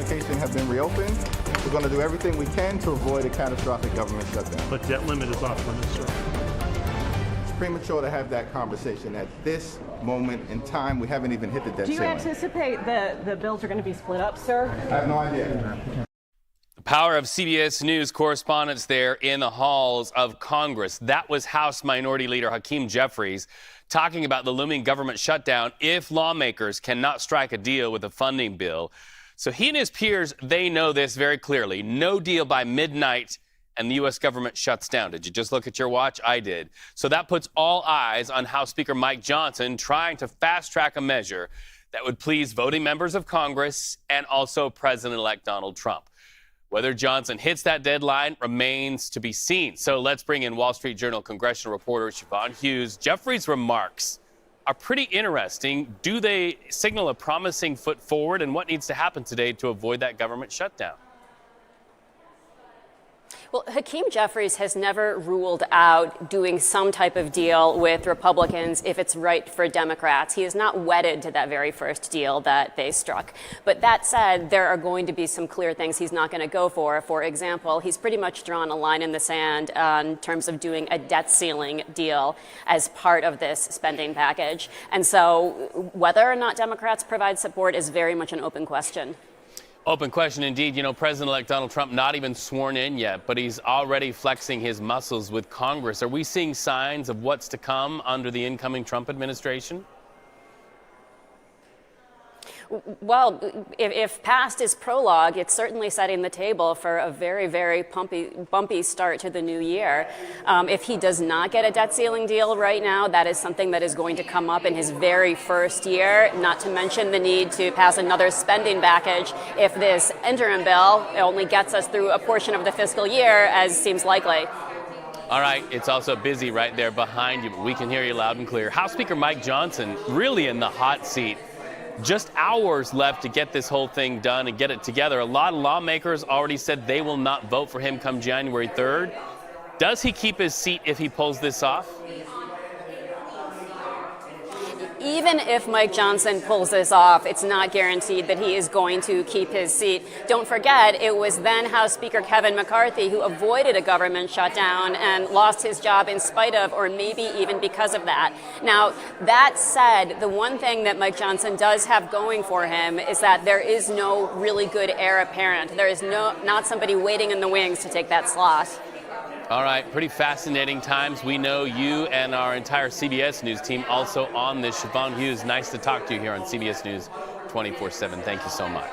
communication have been reopened. We're going to do everything we can to avoid a catastrophic government shutdown. But debt limit is off limits, sir. It's premature to have that conversation at this moment in time. We haven't even hit the debt ceiling. Do you anticipate the bills are going to be split up, sir? I have no idea. The power of CBS News correspondents there in the halls of Congress. That was House Minority Leader Hakeem Jeffries talking about the looming government shutdown if lawmakers cannot strike a deal with a funding bill. So he and his peers, they know this very clearly. No deal by midnight and the U.S. government shuts down. Did you just look at your watch? I did. So that puts all eyes on House Speaker Mike Johnson trying to fast-track a measure that would please voting members of Congress and also President-elect Donald Trump. Whether Johnson hits that deadline remains to be seen. So let's bring in Wall Street Journal congressional reporter Siobhan Hughes. Jeffrey's remarks are pretty interesting. Do they signal a promising foot forward? And what needs to happen today to avoid that government shutdown? Well, Hakeem Jeffries has never ruled out doing some type of deal with Republicans if it's right for Democrats. He is not wedded to that very first deal that they struck. But that said, there are going to be some clear things he's not going to go for. For example, he's pretty much drawn a line in the sand in terms of doing a debt ceiling deal as part of this spending package. And so whether or not Democrats provide support is very much an open question. Open question indeed. You know, President-elect Donald Trump not even sworn in yet, but he's already flexing his muscles with Congress. Are we seeing signs of what's to come under the incoming Trump administration? Well, if past is prologue, it's certainly setting the table for a very, very bumpy start to the new year. If he does not get a debt ceiling deal right now, that is something that is going to come up in his very first year, not to mention the need to pass another spending package if this interim bill only gets us through a portion of the fiscal year, as seems likely. All right, it's also busy right there behind you, but we can hear you loud and clear. House Speaker Mike Johnson really in the hot seat. Just hours left to get this whole thing done and get it together. A lot of lawmakers already said they will not vote for him come January 3rd. Does he keep his seat if he pulls this off? Even if Mike Johnson pulls this off, it's not guaranteed that he is going to keep his seat. Don't forget, it was then House Speaker Kevin McCarthy who avoided a government shutdown and lost his job in spite of, or maybe even because of that. Now, that said, the one thing that Mike Johnson does have going for him is that there is no really good heir apparent. There is not somebody waiting in the wings to take that slot. All right, pretty fascinating times. We know you and our entire CBS News team also on this. Siobhan Hughes, nice to talk to you here on CBS News 24/7. Thank you so much.